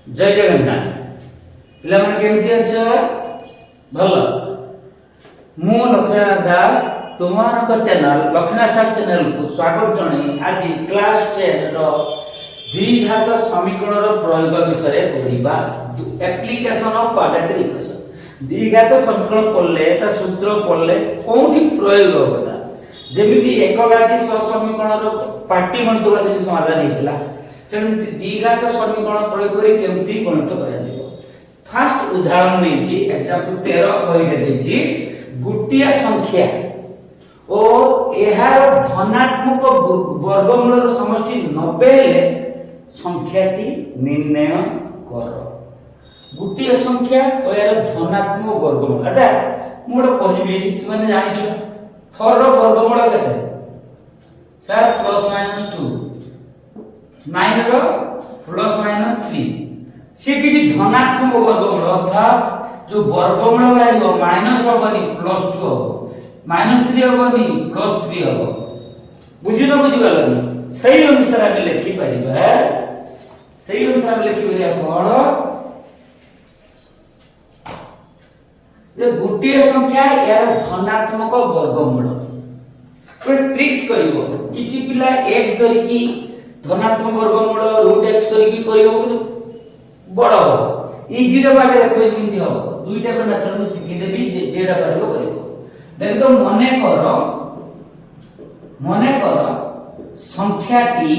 जय जगन्नाथ पिला मन केमती अछ भल मु लक्ष्मीनाथ दास तुमानक चैनल लक्ष्मीनाथ सर चैनल को स्वागत जणाई आज क्लास 10 रो द्विघात समीकरण रो प्रयोग विषय पढिबा एप्लीकेशन ऑफ क्वाड्रेटिक इक्वेशन द्विघात समीकरण पढले ता सूत्र पढले कोठी प्रयोग होता जेमिति एकघाती समीकरण रो पाटी गणित वाला जेमि समाधान हेतिला तेमति द्विघात समीकरण प्रयोग करी केमति गणित करा जाय फर्स्ट उदाहरण नेछि एग्जांपल 13 कहि देछि गुटिया संख्या और एहार धनात्मक वर्गमूल समष्टि 90 हेले संख्याटी निर्णय कर गुटिया संख्या और एहार धनात्मक वर्गमूल अच्छा मोड कहबी तुमने जानि छ 4 रो वर्गमूल केते सर प्लस माइनस 2 9 रो प्लस माइनस 3 से कि धनात्मक वर्गमूल अर्थात जो वर्गमूल आइबो माइनस होबनी प्लस 2 होबो माइनस 3 होबनी प्लस 3 होबो बुझिलो बुझिगलनी सही अनुसार हम लिखि परिबा सही अनुसार लिखि परिया कोन जे गुटिया संख्या यार धनात्मक वर्गमूल तो ट्रिक्स करिवो किछि पिला x धरि की धनात्मक वर्गमूल रूट x करी की करिवो बड़ हो इजी रे बाटे देखो किंदी हो दुईटा पे मेथड को सिखि देबी जेडा परबो करिवो देख तो मने कर संख्याटी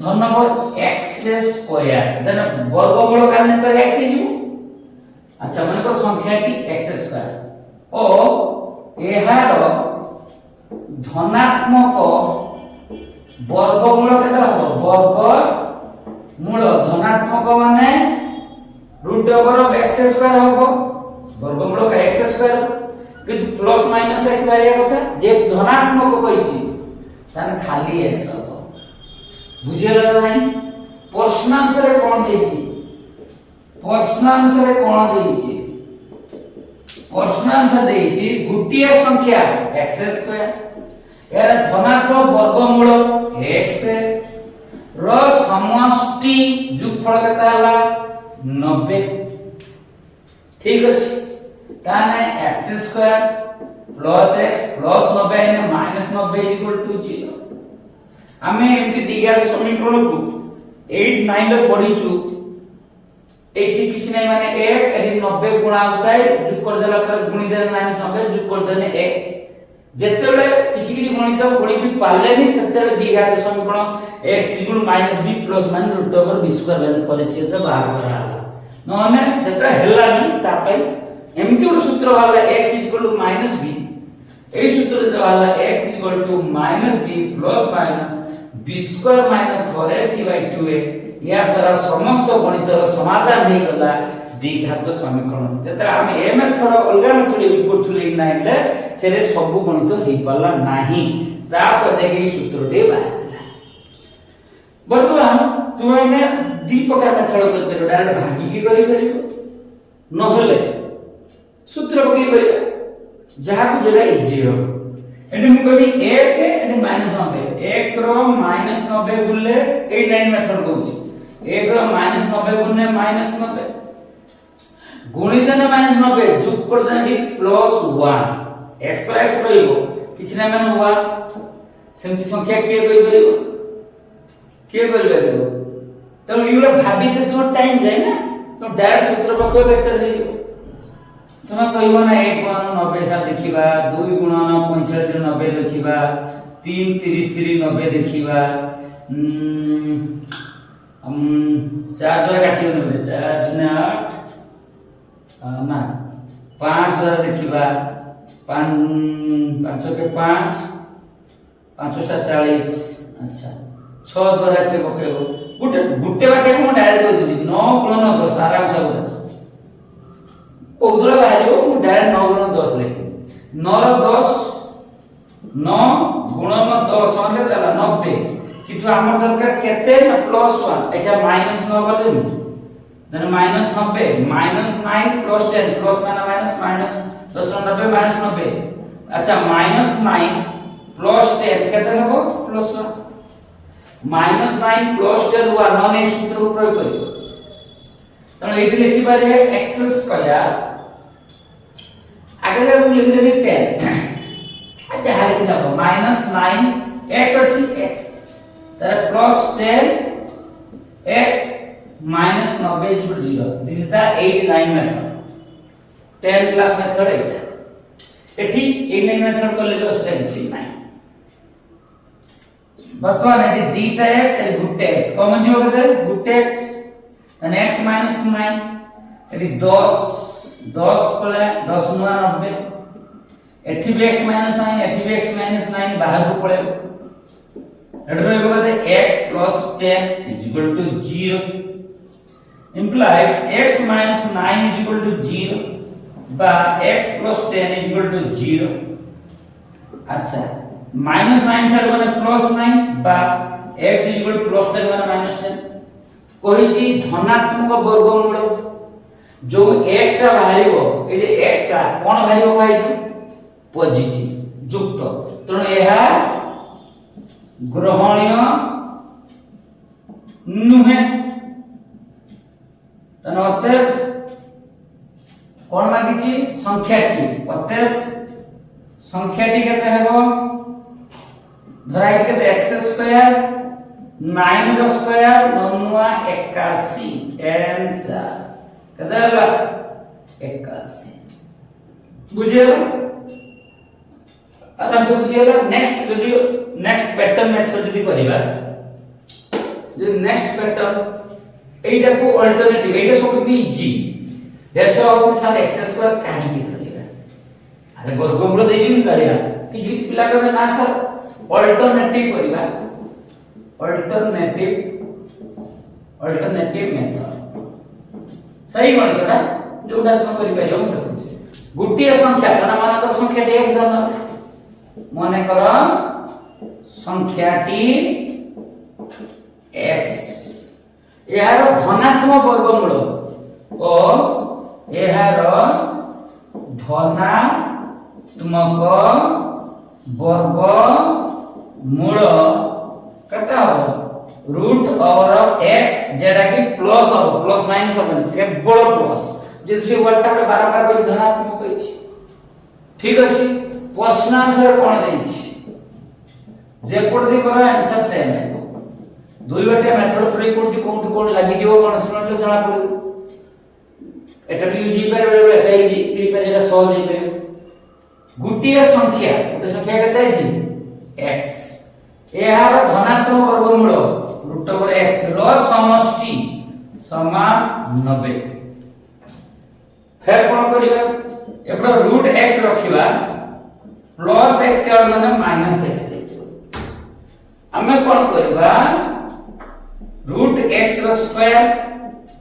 धनवर x स्क्वायर देन वर्गमूल कारण तो x हिजु अच्छा मने कर संख्याटी x स्क्वायर ओ एहार धनात्मक वर्गमूल केता हो वर्गमूल धनात्मक माने रूट ओवर x स्क्वायर हो वर्गमूल का x स्क्वायर किंतु प्लस माइनस x बारे कथा जे धनात्मक कहिछि ताने खाली x हो बुझेला नाही प्रश्नांश रे कोन देछि प्रश्नांश रे कोन देछि प्रश्नांश देछि गुटिया संख्या x स्क्वायर यार धनात्मक वर्गमूल x रो समष्टि जोगफल केता हला 90 ठीक अछि ताने x square plus x plus 90 ने माइनस 90 इक्वल टू 0 हमें एमति दिगार समीकरण को 8 9 रे पढिचु एठी किछ नै माने 1 एठी 90 गुणा होता है जोग कर देला पर गुणी दे माइनस 90 जोग कर देने 1 जेतेबेले किछि किछि गणित पढि कि पालेनी सेतेबेले द्विघात समीकरण x - b प्लस मान root over b square line परिस्थिति रे बाहर करा नने जेतरा हेलानी ता पई एमति एक सूत्र वाला x - b एई सूत्र जे वाला x - b plus minus b square minus 4ac/2a या द्वारा समस्त गणितर समाधान हे गला द्विघात समीकरण जेतरा हम ए मेथड अलगा मेथड यूज करथुले इन नाइले सेरे सब गणित हे पाला नाही ता पदे के सूत्र दे बाहरला वर्तमान तुमने दी प्रकार मेथड कर पेरो डायरेक्ट भागी की करि परिबो न होले सूत्र पकई करियो जहा को जेडा इजी हो एडी मु कहबी 1 एडी -90 1 रो -90 गुले ए लाइन मेथड कहूची 1 रो -90 गुने -90 गुणित ने -90 जोग कर देनी प्लस 1 x तो x रहिबो किछ ना माने 1 सेमति संख्या के कहि परिबो के कहि परिबो तो इगला भाबिते तो टाइम जाय ना तो डायरेक्ट सूत्र पकय वेक्टर हे तुम कहबो ना 1 गुणन 90 सा देखिबा 2 गुणन 45 90 देखिबा 3 30 30 90 देखिबा 4 द्वारा काटियो न 4 गुना 8 ना 5 द्वारा देखिबा 5 के 5 5 सा 40 अच्छा 6 द्वारा के पकेबो गुटे बाटे हम डायरेक्ट कहि दिबी 9 गुणन 10 आराम से बता उधर बाहरियो मु डायरेक्ट 9 गुणन 10 लिखि 9 रो 10 9 गुणन 10 माने देला 90 किंतु हमर दरकार केते ना प्लस 1 एटा माइनस 9 करले देन माइनस 90 -9 प्लस 10 प्लस माने माइनस 10 90 -90 अच्छा -9 प्लस 10 केते हबो प्लस 1 -9 प्लस 10 1 नॉन एक्स सूत्र को प्रयोग करियो तण एठी लिखि पारे x स्क्वायर आगे को लिखि देनी 10 अच्छा हाले कि जाबो -9 x अछि x तर plus 10 x minus 90 is equal to 0 this is the 89 method 10 class method एटा एठी 89 मेथड को लेबे असुविधा किछि नै वर्तमान एठी दीटा x and Gute x common जीव केते गुटे x and x minus 9 एठी 10 10 पले 10 9 90 एठी भी x minus 9 एठी भी x minus 9 बाहर को पळे एठी रहबो केते x plus 10 is equal to 0 implies x minus 9 is equal to 0 by x plus 10 is equal to 0 अच्छा minus 9 से गने plus 9 by x is equal to plus 10 गने minus 10 कोई चीज धनात्मक वर्गमूल जो x टा बाहरिबो ए जे x टा कोन बाहरिबो भाई छी पॉजिटिव युक्त तण एहा ग्रहणीय नुहे तन अतएव कोन मागिछि संख्याटी अतएव संख्याटी केते हेबो धराइ केते x स्क्वायर 9 रो स्क्वायर 9 81 आंसर केते होला 81 बुझियलो आराम से बुझियलो next video next pattern method जदी करिबा जो नेक्स्ट पैटर्न एटा को अल्टरनेटिव एटा सब भी easy that's why sir x square काहे की करिबा अरे वर्गमूल देबी करिया किछि पिला के ना सर अल्टरनेटिव करिबा अल्टरनेटिव मेथड सही गणितटा जोटा तुम करि परियो हम देखु गुटिया संख्या तना मानकर संख्याटी x धरन माने कर संख्याटी x एहार धनात्मक वर्गमूल ओ एहार धनात्मक वर्गमूल कता हो रूट ओवर x जेडा कि प्लस हो प्लस माइनस हो केवल प्लस जे से वर्डटा बार बार कोइ धनात्मक कहै छी ठीक अछि प्रश्न आंसर कोन दै छी जे पढ दे कर आंसर सेम है दुई बाटे मेथड प्रयोग करछि कोठि कोन लागि जेबो कोन स्टूडेंट जणा पड़िबो एटा भी यूज ही पारे बेले एटा इजी दी पारे एटा सहज ही पारे गुटिया संख्या गुटे संख्या केते अछि x एहार धनात्मक वर्गमूल रूट ओवर x रो समष्टि समान 90 फेर कोन करिबा Hebdo root x रखिबा plus x से माने माइनस x हमें कोन करबा रूट x रो स्क्वायर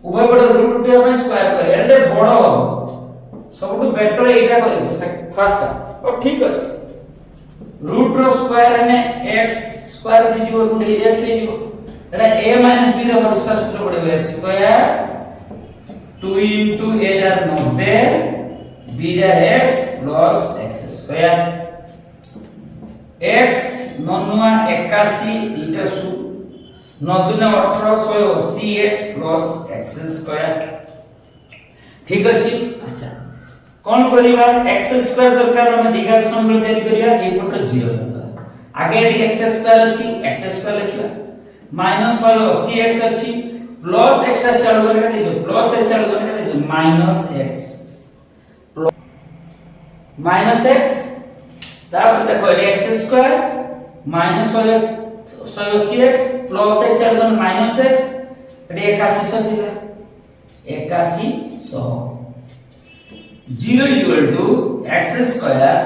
उभय बड़ रूट उठे हम स्क्वायर करे एटे बड़ सबटु बेटर एटा करबो फर्स्ट और ठीक अछि रूट रो स्क्वायर ने x स्क्वायर उठी जीव रूट x हे जीव एटा a b रो होल स्क्वायर सूत्र पड़े square 2 into a jar 90 b jar x plus x square x 9 81 इटा सु 9 18 180 x plus x स्क्वायर ठीक अछि अच्छा कोन करिबा x स्क्वायर दरकार हम दिघा समूल तैयारी करिया ए पट 0 दरकार आगे डी x स्क्वायर अछि x स्क्वायर लिखिबा माइनस 180 x अछि प्लस x टा से अलग करके दे प्लस x से अलग करके दे माइनस x तापर देखो x square minus 180x plus x से अलग माइनस x एडी 8100 थिला 8100 0 equal to x square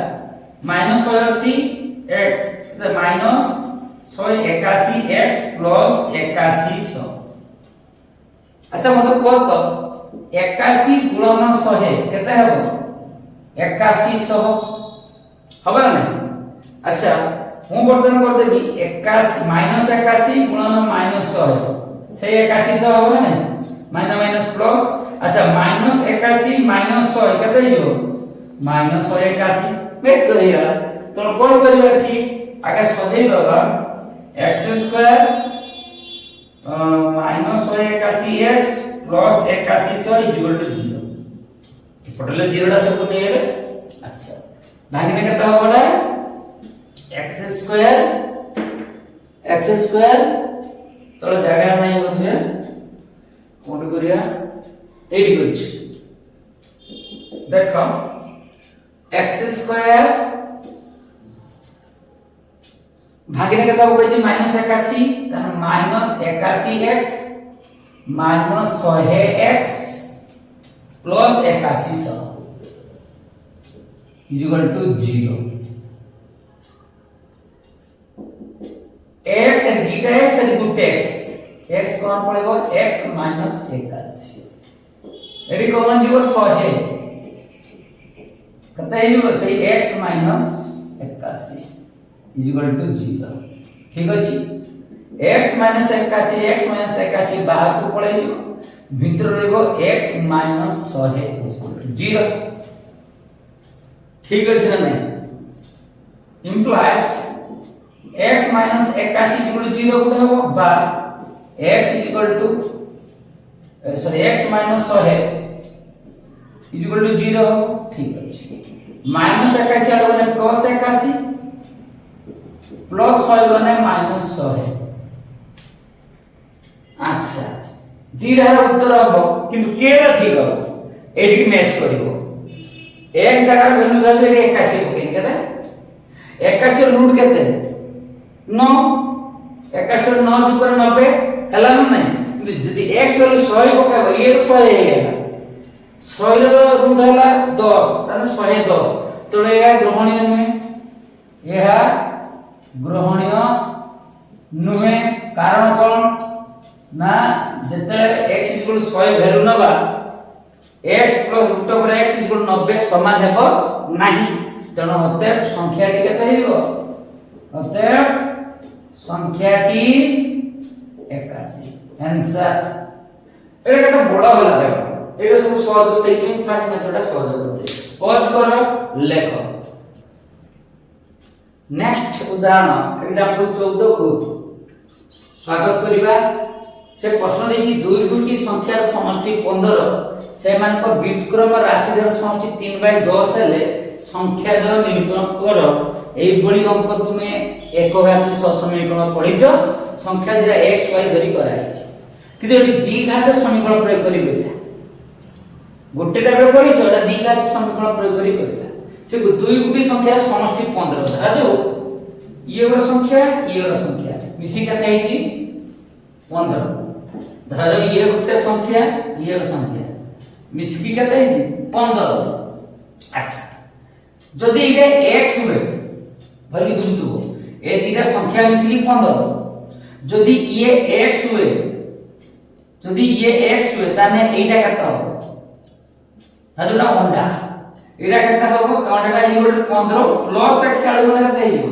minus 180x the minus 181x plus 8100 अच्छा मतलब को तो 81 गुणन 100 केते हेबो 8100 हबो ना अच्छा हूं बर्तन कर देबी 81 माइनस 81 गुणन माइनस 100 से 8100 हबो ना माइनस माइनस प्लस अच्छा माइनस 81 माइनस 100 केते जो माइनस 181 मैच करिया तो कोन करिया ठीक आगे सजै दबा x square minus 181x plus 8100 equal to 0 पटले 0 टा सब नहीं है। अच्छा भागिने केता होबा x स्क्वायर तो जगह नहीं होते कोड करिया 8 कुछ देखो x स्क्वायर भागिने केता होबा जे -81 तने -81x minus 100x plus 8100 equal to 0 x and beta x and good x x कोन पड़ेबो x माइनस 81 एडी कॉमन जीवो 100 कते जीवो सही x माइनस 81 इक्वल टू 0 ठीक अछि x माइनस 81 बाहर को पड़े जीवो भीतर रहबो x माइनस 100 इक्वल टू 0 ठीक अछि ना नहीं implies x minus 81 equal to 0 good हो बा x equal to x minus 100 equal to 0 हो ठीक अछि minus 81 आलो ने plus 81 plus 100 गने minus 100 अच्छा दीडार उत्तर हो किंतु के रा ठीक हो एडी मैच करिवो एक जगह वैल्यू धरे 81 पके केते 81 रूट केते 9 81 9 जो कर 90 हला नहीं यदि x वैल्यू 100 पकाबो ये 100 हे गेला 100 रो रूट हला 10 तने 110 तो ये ग्रहणीय नुहे यह ग्रहणीय नुहे कारण कोन ना जते x 100 वैल्यू नबा x plus root over x 90 समान हेबो नाही तनो अते संख्याटी केते हेबो अते संख्याटी 81 आंसर एटा केते बडा होला देखो एटा सब सहज सेकेंड फास्ट मेथडा सहज करते पॉज करो लेखो नेक्स्ट उदाहरण एग्जांपल 14 को स्वागत करिबा से प्रश्न देखि दुई दुई संख्यार समष्टि 15 सेमान को व्युत्क्रम राशि दर समष्टि 3/10 हेले संख्या दर निरूपण करो एई बडी अंक तुमे एकघाती समीकरण पढिछ संख्या जरा x y धरि कराइछ किते एटी द्विघात समीकरण प्रयोग करि गया गोटे टाइप पढिछ एटा द्विघात समीकरण प्रयोग करि करबा से दुई गुटी संख्या समष्टि 15 धरा जो ये वाला संख्या मिसी कते हिची 15 धरा जो ये गोटे संख्या ये वाला संख्या मिसी कते हिची 15 अच्छा जदि इटा x हुए भली बुझतु ए दुटा संख्या मिसी 15 जदि ये x हुए ताने एटा कता हो हदुना अंडा एटा कता हो अंडाटा इक्वल टू 15 प्लस x आडू ने कते हिबो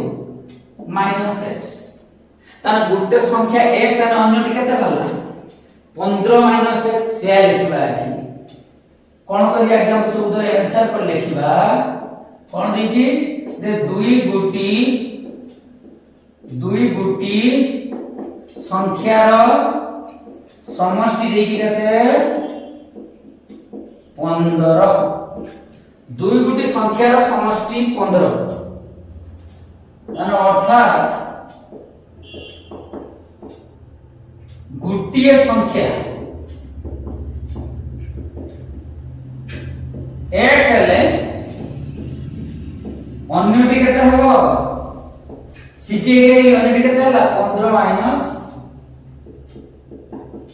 माइनस x ताने गुटे संख्या x और अन्यटी कते भला 15 माइनस x से लिखिबा एठी कोन करिया एग्जांपल 14 रे आंसर पर लिखिबा कोन दीजी जे दुई गुटी संख्यार समष्टि देखि कते 15 दुई गुटी संख्यार समष्टि 15 अर्थात गुटिए संख्या x हेले अन्यटी केते हबो सिटी अन्यटी केते हला 15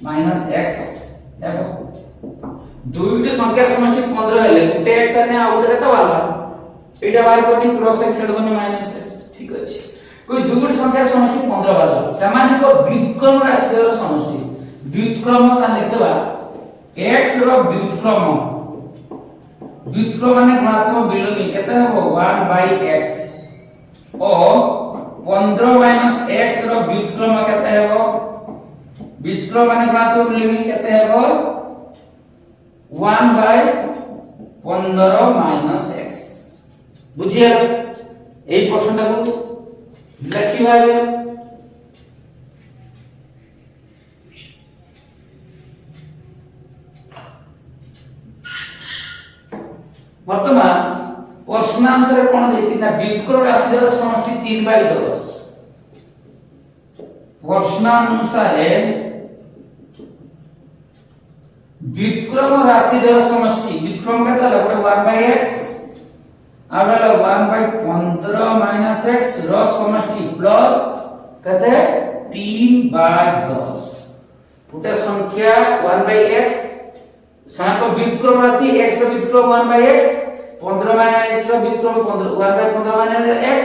माइनस x हेबो दुईटी संख्या समष्टि 15 हेले गुटे x ने आउट केते वाला एटा बाहर कोनी प्लस x हेडबो माइनस x ठीक अछि कोई दुईटी संख्या समष्टि 15 वाला समान को व्युत्क्रम राशि दर समष्टि व्युत्क्रम ता लिखबा x रो व्युत्क्रम माने गुणात्मक विलोमी केते हो 1/x और 15 - x रो व्युत्क्रम केते हो व्युत्क्रम माने गुणात्मक विलोमी केते हो 1/15 - x बुझिए এই প্রশ্নটাକୁ লিখিবা वर्तमान प्रश्नांश रे कोन देछि ना व्युत्क्रम राशि द्वारा समष्टि 3/10 प्रश्नानुसारे व्युत्क्रम राशि द्वारा समष्टि व्युत्क्रम का मतलब 1/x और 1/15 - x रो समष्टि प्लस कहते 3/10 गोटे संख्या 1/x संख्या को व्युत्क्रम राशि x रो व्युत्क्रम 1/x 15 - x रो व्युत्क्रम 1/15 - x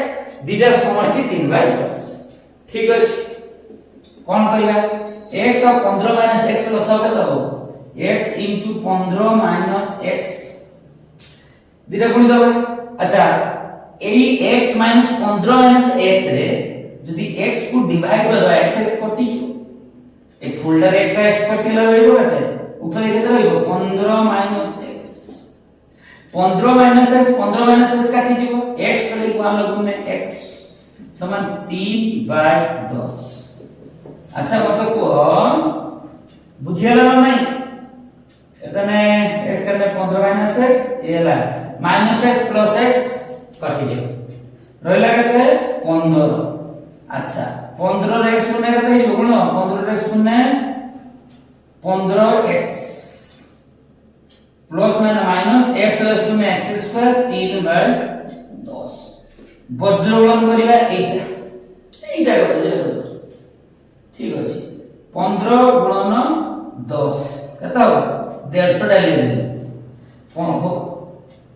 दिटा समष्टि 3/10 ठीक अछि कोन करिबा x और 15 - x रो लसाव केते हो x * 15 - x दिटा गुणी दबा अच्छा एई x - 15 - x रे जदि x को डिवाइड कर दो x कटि ए फोल्डर एक्स्ट्रा x कटि रहइबो केते ऊपर केते रहइबो 15 - x 15 - x 15 - x काटि जीवो x कले को हम लोग में x समान 3/10 अच्छा मतलब को बुझियला नहीं एतने x करने 15 - x एला -x + x काटि जीवो रहला केते 15 अच्छा 15 रे x गुणे केते हिबो गुण 15 रे x गुणे 15x प्लस माइनस x रे x गुणे x स्क्वायर 3/10 वज्रगुणन करिबा एटा करले ठीक अछि 15 गुणन 10 केता हो 150 डाली दे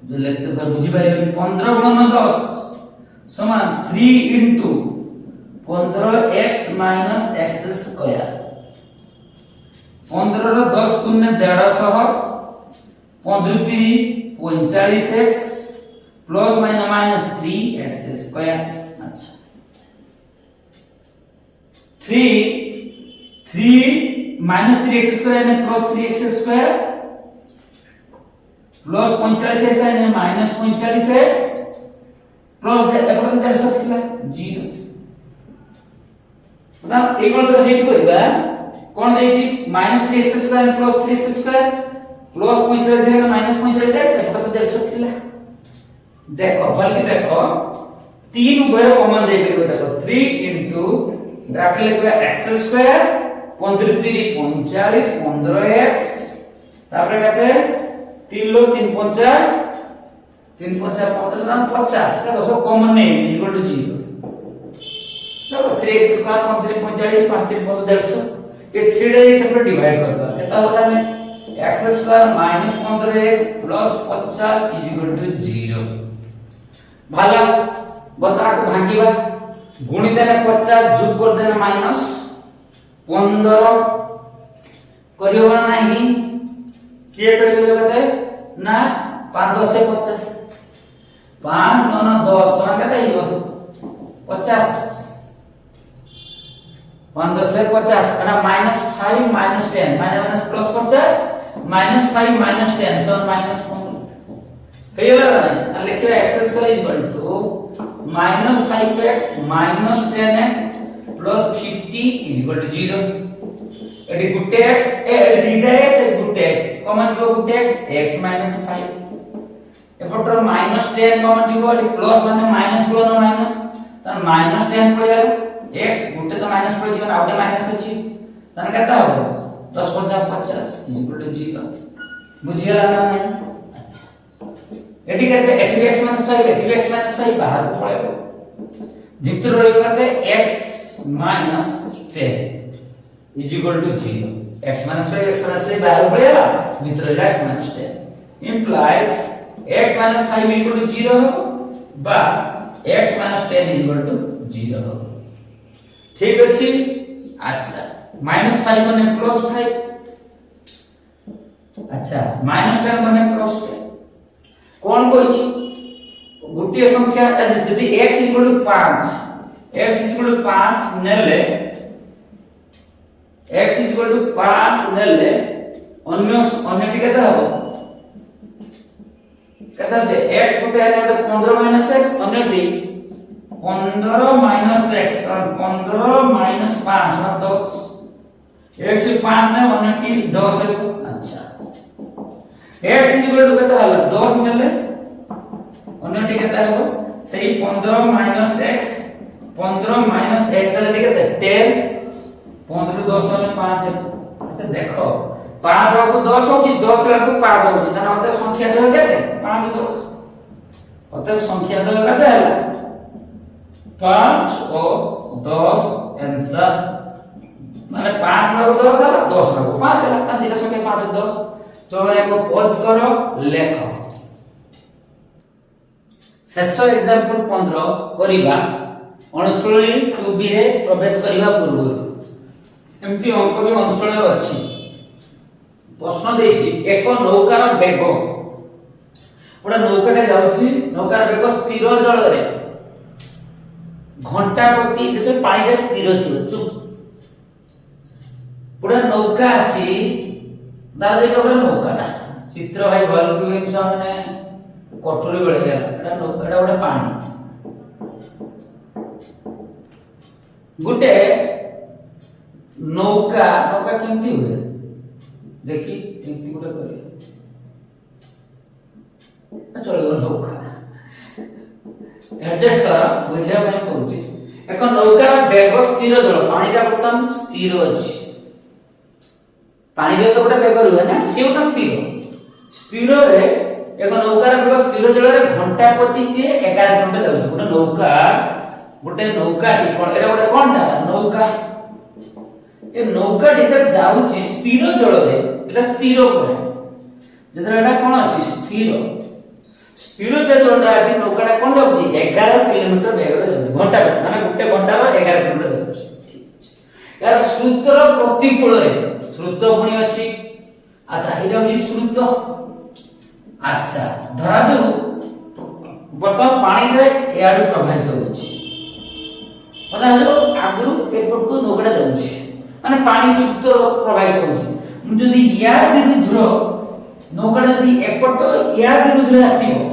जो लेते बुझी पारे 15 गुणन 10 समान 3 * 15x - x स्क्वायर 15 रो 10 गुणे 150 15 3 45x plus minus 3x square अच्छा 3 -3x स्क्वायर ने plus 3x square plus 45x ने माइनस 45x प्लस एपट 150 थिला 0 ना एगोल तो सेट करबा कोन देछि -3x square plus 3x square plus 45 है माइनस 45x एपट तो 150 थिला देखो बल्कि देखो तीन उभय कॉमन दे परबो देखो 3 * ब्रैकेट लिखबा x स्क्वायर 15 3 45 15x तापर कहते 3 लो 3 5 3 5 15 ना 50 देखो सब कॉमन नहीं इक्वल टू 0 देखो 3x स्क्वायर 15 45 5 3 150 ये 3 डे से डिवाइड कर दो कितना होता है x स्क्वायर -15x प्लस 50 = 0 भाला बता को भांगीबा गुणी देने 50 जोग कर देने माइनस 15 करियो नाही के करियो कहते ना 5 10 से 50 5 9 10 समान कहते हियो 50 5 10 से 50 ना -5 - 10 माइनस प्लस 50 -5 - 10 सो -15 हेला आ लिखियो x स्क्वायर -5x - 10x + 50 = 0 एडी गुटे x ए दीटा x ए गुटे x कॉमन जो गुटे x x - 5 एपटर -10 कॉमन जीवो एडी प्लस माने माइनस गुणन माइनस त -10 पड़िया x गुटे तो माइनस पड़ जीवन आउटे माइनस अछि तन केता हो 10 50 50 = 0 बुझियला ना नहीं अच्छा एटी करते एटी x - 5 एटी x - 5 बाहर को पड़ेबो भीतर रही करते x - 10 = 0 x - 5 बाहर को पड़ेला भीतर रही x - 10 implies x - 5 = 0 हो बा x - 10 = 0 हो ठीक अछि अच्छा -5 माने +5 अच्छा -10 माने +10 कोन कोइ गुटिय संख्या यदि x = 5 नेले x = 5 नेले अन्य केते हबो केते जे x गुटे है 15 - x अन्यटी 15 - x और 15 - 5 10 x 5 ने अन्यटी 10 है अच्छा x = केते हला 10 नेले अन्यटी केता हेबो सेही 15 माइनस x 15 माइनस x रे केते 10 15 10 रे 5 अच्छा देखो 5 को 10 हो कि 10 को 5 हो कि ताना अते संख्या दे केते 5 10 अते संख्या दे केते हैला 5 और 10 आंसर माने 5 को 10 है 10 को 5 है ता दिला संख्या 5 10 तो एको पॉज करो लेखो शेष एग्जांपल 15 करिबा अनुश्रेणी 2b रे प्रवेश करिबा पूर्व एमती अंक भी अनुश्रेणी अछि प्रश्न देछि एक नौकार बेग ओडा नौकाटे जाउछि नौकार बेग स्थिर जल रे घंटा प्रति जते पानी रे स्थिर थियो चुप ओडा नौका अछि दादे तो नौकाटा चित्र भाई भल कि माने कटोरी बेले गला एटा नौका एटा गोटे पानी गुटे नौका नौका केमती हुए देखी केमती गुटे करे चलो नौका एडजस्ट कर बुझिया मैं कहूची एक नौका बेग स्थिर जल पानीटा बर्तमान स्थिर अछि पानी तो गोटे बेग रुहे ना सी गोटे स्थिर स्थिर रे एक नौकार बेग स्थिर जल रे घंटा प्रति सी 11 किलोमीटर जाउछ गोटे नौका टी कोन एटा गोटे कोनटा नौका ए नौका टी तर जाउछ स्थिर जल रे एटा स्थिर कोन जेतरा एटा कोन अछि स्थिर स्थिर जलटा अछि नौकाटा कोन जाउछ 11 किलोमीटर बेग रे जाउछ घंटा माने गोटे घंटा रो 11 किलोमीटर जाउछ ठीक छै यार सूत्र प्रतिकूल रे श्रुत पुणी अछि अच्छा एटा होची श्रुत अच्छा धरा दो बर्तमान पानी रे एआडू प्रवाहित होछि पता हलो आगुरु पेपर को नोगडा जाउछि माने पानी श्रुत प्रवाहित होछि जदी या विरुद्ध नोगडा जदी एपट या विरुद्ध आसीबो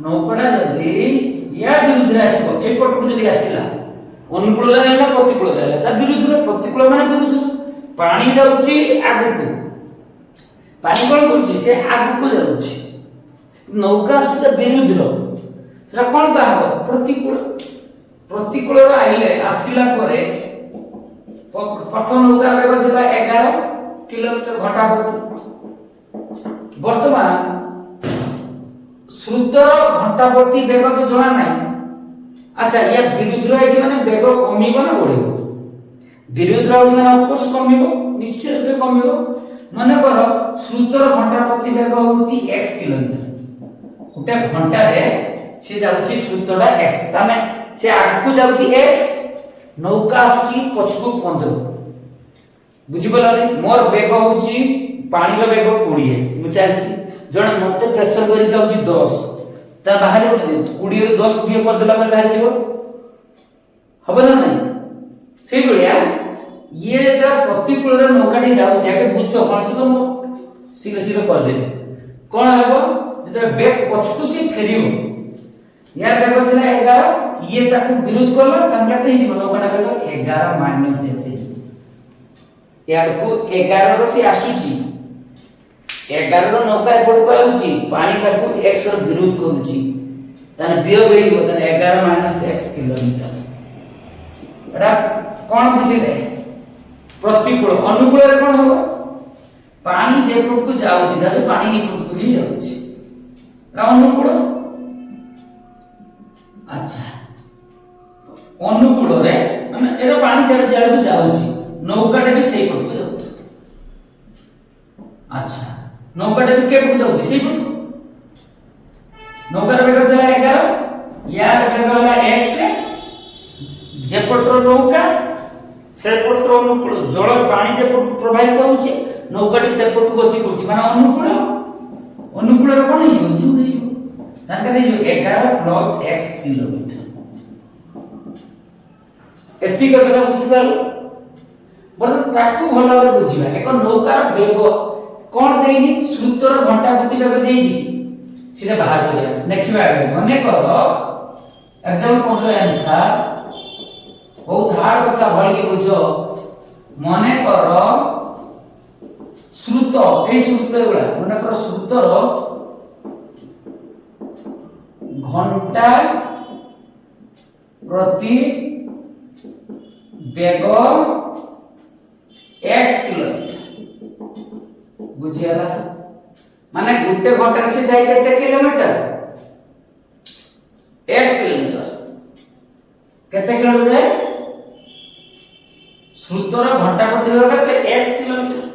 नोगडा जदी या विरुद्ध आसीबो एपट को जदी आसीला अनुकूल रे ना प्रतिकूल रे ता विरुद्ध प्रतिकूल माने विरुद्ध पानी जाउची आगु को पानी कोन करछि से आगु को जाउची नौका सुदा विरुद्ध सेटा कोन कहबो प्रतिकूल प्रतिकूल रे आइले आसीला परे प्रथम नौका बेग थिला 11 किलोमीटर घंटा प्रति वर्तमान श्रुत घंटा प्रति बेग तो जणा नै अच्छा या विरुद्ध आइछि माने बेग कमिबो ना बढ़िबो विरुद्ध राउंड में ऑफ कमिबो निश्चित रूप कमिबो माने करो श्रुतर घंटा प्रति बेग होची x किलोमीटर गोटे घंटा रे से जाउची श्रुतडा x ताने से आगु जाउची x नौका आसी पछकु 15 बुझि बोलानी मोर बेग होची पानी रो बेग 20 मु चालची जण मते प्रेशर करी जाउची 10 ता बाहर 20 रो 10 बियो कर देला पर बाहर जीवो हबो ना नहीं से बलिया ये ता प्रतिकूल रे नौकाटी जाउ जाके बुझो कोन तो सिर सिर कर दे कोन हेबो जेते बेग पछकु से फेरियो या बेग थिला 11 ये ताकू विरोध करलो तन केते हिजो नौकाटा बेग 11 माइनस से यार को 11 रो से आसुची 11 रो नौका एपड को आउची पानी ताकू x रो विरोध करूची तने वियोग हेइबो तने 11 माइनस x किलोमीटर एटा कोन बुझिले प्रतिकूल अनुकूल रे कोन होबो पानी जे पट को जाउची दा पानी ही पट को ही जाउची एटा अनुकूल अच्छा अनुकूल रे माने एटा पानी से जाले को जाउची नौकाटे भी सही पट को जाउची अच्छा नौकाटे भी के पट जाउची सही पट को नौका रे बेग चला 11 यार बेग होला x रे जे पटर नौका से पटर अनुकूल जल पानी जे पट प्रवाहित होउचे नौकाटी से पट गति करछि माने अनुकूल रे कोन हियो जु हियो तान के हियो 11 प्लस x किलोमीटर एति कथा बुझि पारो बरन ताकू भलो रे बुझिबा एक नौकार बेग कोन देइनी श्रुतर घंटा प्रति बेग देइछि सीधा बाहर करिया देखिबा आगे मने करो एग्जांपल 15 आंसर बहुत हार्ड कथा भल के बुझो मने करो श्रुत ए श्रुत गुला मने करो श्रुतर घंटा प्रति बेग x किलोमीटर बुझियाला माने गुटे घंटा से जाई केते किलोमीटर x किलोमीटर केते किलोमीटर जाए श्रुतर घंटा प्रति बेग केते x किलोमीटर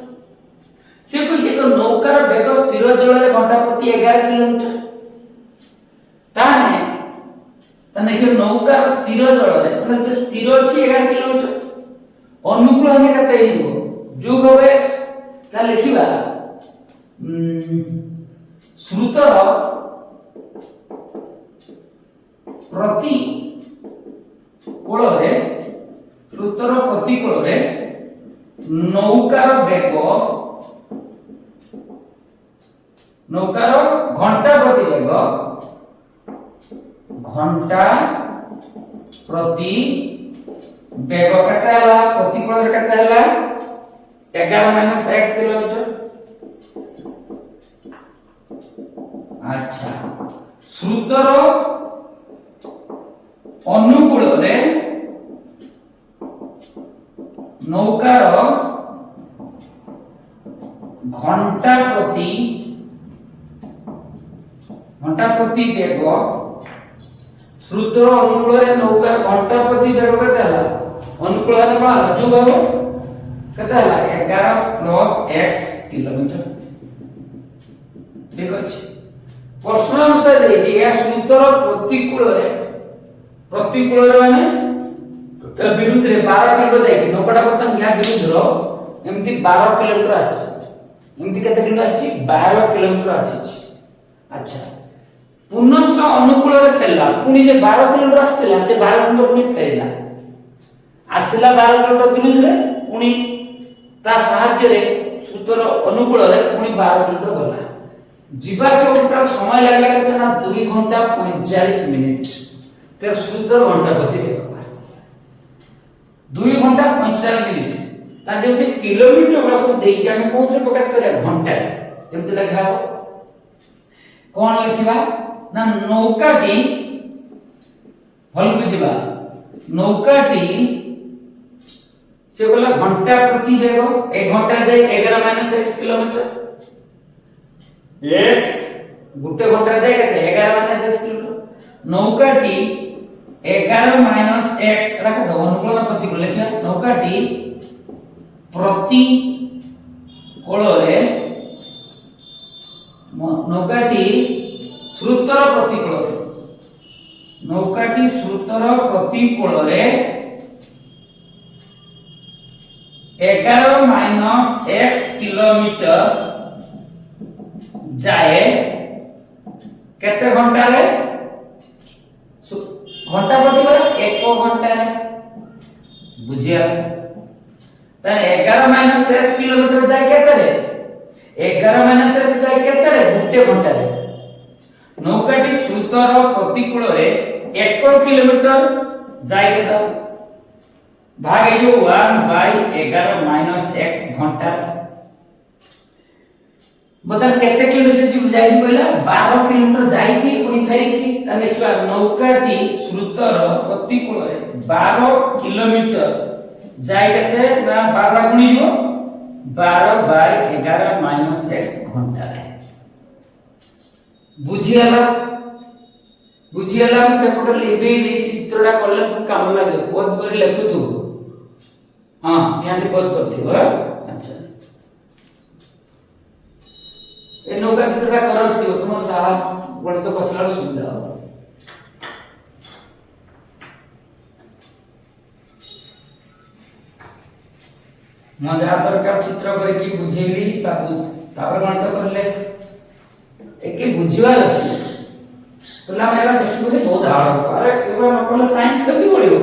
से कोई जे नौकार बेग स्थिर जल घंटा प्रति 11 किलोमीटर ताने तने के नौकार स्थिर जल रे मतलब स्थिर अछि 11 किलोमीटर अनुकूल हने केते हिबो जोग x ता लिखिबा श्रुतर प्रति कूल रे श्रुतर प्रति कूल रे नौकार बेग नौकार घंटा प्रति बेग घंटा प्रति बेग केते हला प्रति कूल रे केते हला 11 - x किलोमीटर अच्छा श्रुतर अनुकूल रे नौकार घंटा प्रति बेग श्रुतर अनुकूल रे नौकार घंटा प्रति बेग केते हला अनुकूल रे कोन जो बाबू केते हला 11 + x किलोमीटर ठीक अछि प्रश्न अनुसार देखि या श्रुतर प्रतिकूल रे माने त विरुद्ध रे 12 किलो देखि नौकाटा बर्तन या विरुद्ध रो एमति 12 किलोमीटर आसी एमति केते किलोमीटर आसी 12 किलोमीटर आसी अच्छा पुनश्च अनुकूल रे फेला पुनी जे 12 किलोमीटर आस्तिला से 12 किलोमीटर पुनी फेला आसिला 12 किलोमीटर विरुद्ध रे पुनी ता साहाय्य रे श्रुतर अनुकूल रे पुनी 12 किलोमीटर गला जीवा से उनका समय लगला केते ना 2 घंटा 45 मिनिट ते श्रुतर घंटा प्रति बेग 2 घंटा 45 मिनिट ता जेते किलोमीटर वाला सब देई हम कोथरे प्रकाश करिया घंटा केमते लिखा हो कोन लिखिबा ना नौकाटी भल बुझिबा नौकाटी से बोला घंटा प्रति बेग 1 घंटा जाय 11 - x किलोमीटर एक गुटे घंटा जाय केते 11 - x किलोमीटर नौकाटी 11 - x रख दो अनुकूल प्रतिकूल लिखिया नौकाटी प्रति कूल रे नौकाटी श्रुतर प्रतिकूल नौकाटी श्रुतर प्रतिकूल रे 11 - x किलोमीटर जाए केते घंटा रे घंटा प्रति बेग 1 घंटा रे बुझिया त 11 - x किलोमीटर जाए केते रे 11 - x जाए केते रे गुटे घंटा रे नौकाटी श्रुतर प्रतिकूल रे 1 किलोमीटर जाए केते भाग जो 1/11 - x घंटा बता केते किलोमीटर से जाई पहिला 12 किलोमीटर जाई छी पुनी फेरी छी त देखिबा नौकाटी श्रुतर प्रतिकूल रे 12 किलोमीटर जाई केते ना 12 गुणी हो 12/11 - x घंटा रे बुझियाला से पट लेबे नि चित्रटा करले काम लागे पद करी लेखु तू हां याते पद करथियो अच्छा ए नौका चित्रटा करथियो तुम साहब गणित कसला सुविधा हो मजा दरकार चित्र करे की बुझेली तापर गणित करले एके बुझिवार अछि तोला मेरा देखु से बहुत हार्ड अरे एबा न करले साइंस कभी पड़ियो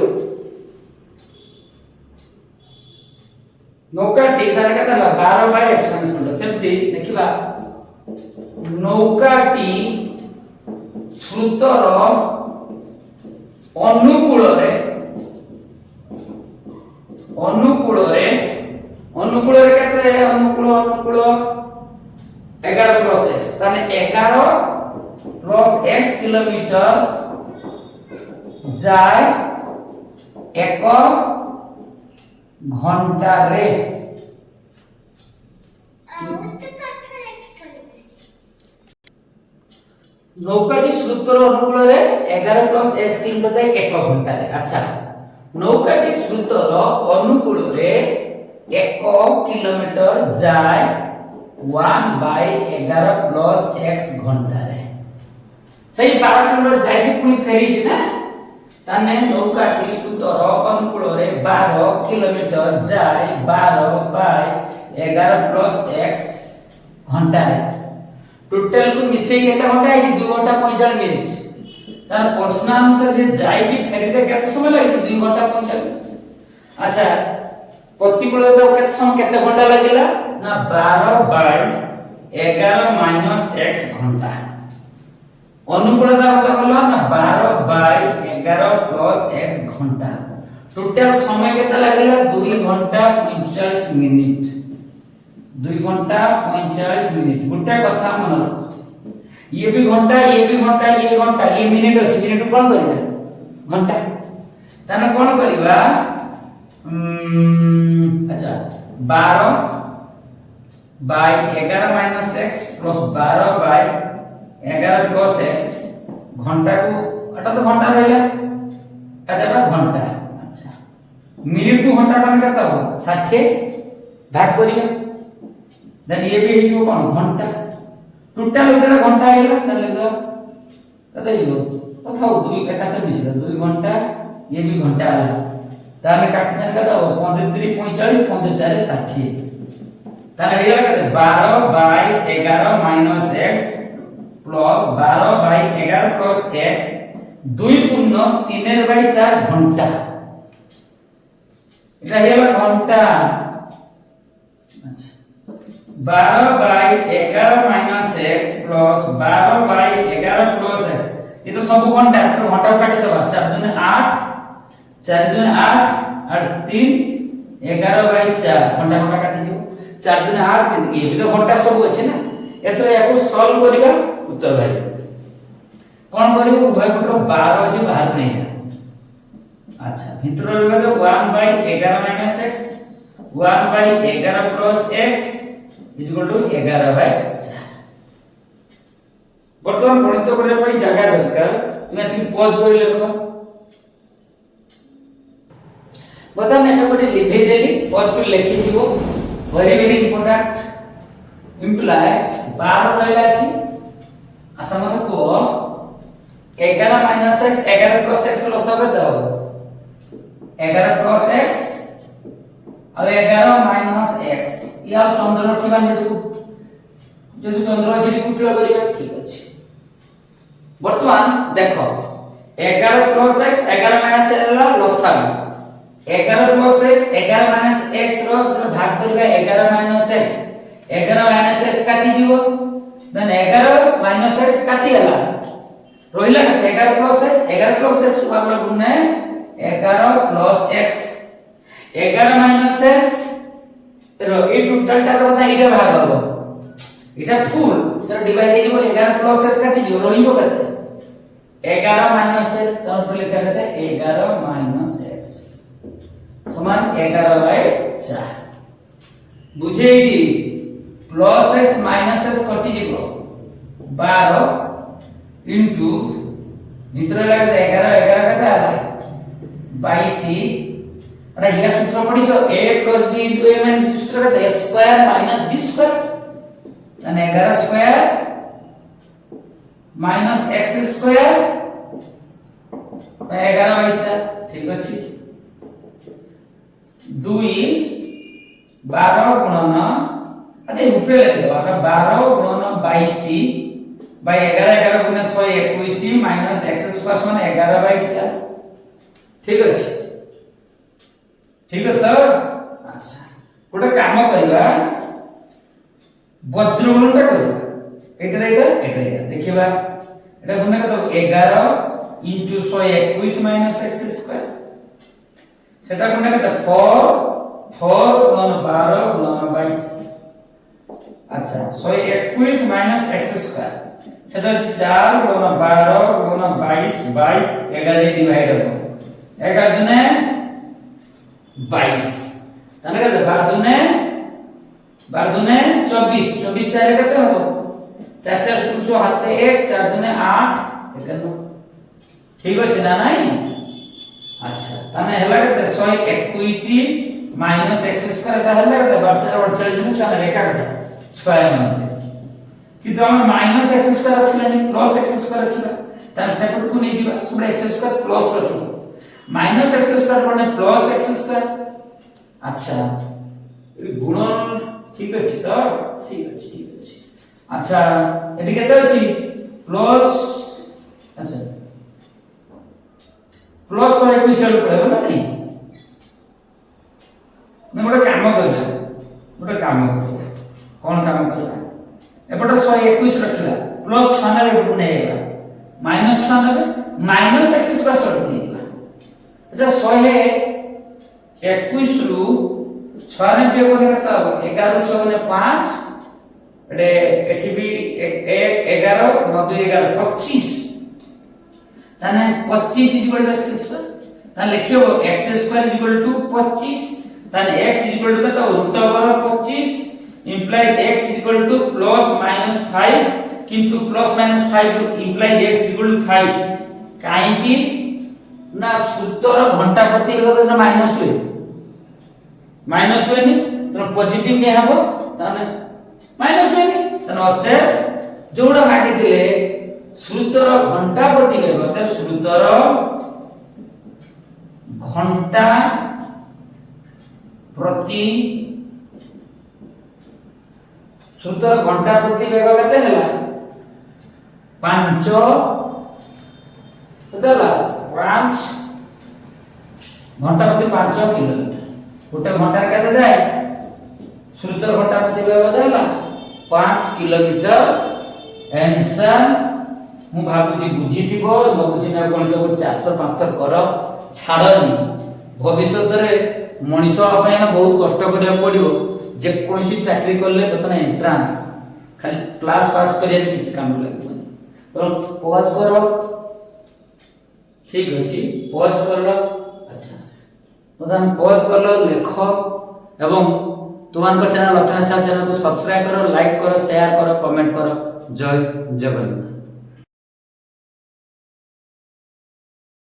नौकाटी तार कथा 12 एक्सपेंशन सेमती देखिबा नौकाटी श्रुतर अनुकूल रे केते अनुकूल 11 + x ताने 11 প্লাস x কিলোমিটার যায় এক ঘন্টারে নৌকাটি স্রোতর অনুকূলে 11 প্লাস x কিলোমিটার যায় এক ঘন্টারে। আচ্ছা, নৌকাটি স্রোতর অনুকূলে 1 কিলোমিটার যায় 1/11 প্লাস x ঘন্টারে। সেই 12 কিলোমিটার যাই পুনি ফেরিছি না, তানে নৌকাটি স্রোতর অনুকূলে 12 কিলোমিটার যায় 12/11 প্লাস x ঘন্টারে। टोटल को मिसे केटा घंटा है 2 घंटा 45 मिनिट। तार प्रश्न अनुसार से जाई कि फेरीते केते समय लागे 2 घंटा 45 मिनिट। अच्छा, प्रतिकूल तो केते समय केते घंटा लागिला ना 12/11 - x घंटा। अनुकूलता कत बोला ना 12/11 + x घंटा। टोटल समय केते लागिला 2 घंटा 45 मिनिट। 2 घंटा 45 मिनिट। गुटे कथा मन रख, ये भी घंटा, ये भी घंटा, ये घंटा, ये मिनिट अछि। मिनिट कोन करिबा घंटा, ताने कोन करिबा अच्छा 12/11 - x प्लस 12/11 प्लस x घंटा को एटा तो घंटा रहला। अच्छा बा घंटा। अच्छा, मिनिट को घंटा माने कत हो 60 भाग करिबा, देन ये भी हिजो कोन घंटा। टोटल उठला घंटा आइला तले तो कत हिजो कथा 2 एका से मिसिला 2 घंटा, ये भी घंटा आला। ताने काटि देन कत हो 35 45 45 60। ताने हेला कत 12/11 - x प्लस 12/11 प्लस x 2 पूर्ण 3/4 घंटा। এটা হেলা ঘন্টা। আচ্ছা, 12/11 - x प्लस 12/11 प्लस x, ये तो सब घंटा। तो घंटा काटि दबा 4 दूनी 8, 4 दूनी 8 और 3 11/4 घंटा घंटा काटि जो 4 दूनी 8 3, ये भी तो घंटा सब अछि ना। एतो याको सॉल्व करिबा उत्तर भाई कोन करिबो उभय पट 12 अछि बाहर नै। अच्छा, भितर रहबा तो 1/11 - x 1/11 plus x equal to 11/4। बर्तमान गणित करे पई जगह दरकार, तुमे थी पॉज कर लिखो। बता मैं एटा कोटे लिखि देली, पॉज कर लिखि दियो। Very very important. इंप्लाइज 12 रहला कि अच्छा मत को 11 - x 11 प्लस x प्लस হবে দাও 11 प्लस x और 11 माइनस x। या चंद्र ठिबा जेतु चंद्र अछि कुटला करिबा ठीक अछि। वर्तमान देखो 11 प्लस x 11 माइनस x ला लसा 11 प्लस x 11 माइनस x रो भाग करिबा 11 माइनस x 11 माइनस x काटि दिबो, देन 11 माइनस x काटि गला रोइला 11 प्लस x 11 प्लस x वाला गुणे 11 प्लस x 11 माइनस x रो ए टोटल टा কথা এটা ভাগ হবে, এটা ফুল তো ডিভাইড হই যাব 11 প্লাস x কাটি যাব রহিব কত 11 মাইনাস x তারপর লেখা কত 11 মাইনাস x সমান 11/4 বুঝেইছি। প্লাস x মাইনাস x কটি যাব 12 ইনটু ভিতরে লাগে 11 11 কত আলা 22। अरे यह सूत्र पढ़ी जो a plus b into a minus सूत्र का a square minus b square यानी 11 स्क्वायर माइनस x स्क्वायर 11/4 ठीक अछि। 2 12 गुणन अच्छा ऊपर लिख दो 12 गुणन 22 बाय 11 11 गुणन 121 माइनस x स्क्वायर समान 11/4 ठीक अछि। ठीक है तो अच्छा गोटे काम करबा वज्र गुणनटा करबा एटा देखिबा एटा गुणन कत 11 into 121 minus x square सेटा गुणन कत 4 गुणन 12 गुणन 22 अच्छा 121 minus x square সেটা হচ্ছে 4 গুণ 12 গুণ 22 বাই 11 ডিভাইড হবে 11 দুনে 22 তাহলে কত 12 দুনে 24 24 চারে কত হবে 4 4 0 হাতে 1 4 দুনে 8 51 ঠিক আছে না নাই আচ্ছা তাহলে হলা কত 121 মাইনাস x স্কয়ার এটা হলা কত 48 দিন চলে রেখা কত 6 মধ্যে কিন্তু আমরা মাইনাস x স্কয়ার রাখিলানি প্লাস x স্কয়ার রাখিলা তার সেপটକୁ নেই ଯିବା সুবড় x স্কয়ার প্লাস রাখিবা মাইনাস x স্কয়ার মানে প্লাস x স্কয়ার আচ্ছা এই গুণন ঠিক আছে তো ঠিক আছে আচ্ছা এটি কত আছে প্লাস আচ্ছা প্লাস 121 এর পড়ে না নাই না মোটা কাম করলা কোন কাম করলা এপটে 121 রাখিলা প্লাস 96 এপটু নেইলা মাইনাস 96 মাইনাস x স্কয়ার সরକୁ নেইলা এটা 121 রু 6 রে বিয়োগ করলে কত হবে 11 6 মানে 5 এটে এটি বি 11 9 11 25 তাহলে 25 x স্কয়ার তাহলে লিখিও x স্কয়ার 25 তাহলে x কত √ over 25 implied x plus minus 5 কিন্তু plus minus 5 implied x 5 কাই কি না সূত্র ঘন্টা প্রতি বেগ মাইনাস হয়নি তো পজিটিভ নে হবো তাহলে মাইনাস হয়নি তাহলে অতএব যোডা মাগিছিলে সূত্র ঘন্টা প্রতি বেগ অতএব সূত্র ঘন্টা প্রতি সূত্র ঘন্টা প্রতি বেগ কত হলা 5 কত হলা 5 ঘন্টা প্রতি 5 কিলোমিটার গোটে ঘন্টার কত যায় সূত্র ঘন্টা প্রতি বেগ কত হলা 5 কিলোমিটার आंसर मु भाबुची बुझिथिबो न बुझिना गणित को 4 थर 5 थर कर छाड़नी भविष्य रे मनीष अपन बहुत कष्ट करिया पड़िबो जे कोनसी चाकरी करले बतना एंट्रेंस खाली क्लास पास करिया किछ काम लागबो तो पॉज करो ठीक अछि पॉज करलो अच्छा बतन पॉज करलो लिखो एवं तुमान को चैनल अपना चैनल को सब्सक्राइब करो लाइक करो शेयर करो कमेंट करो जय जगन्नाथ।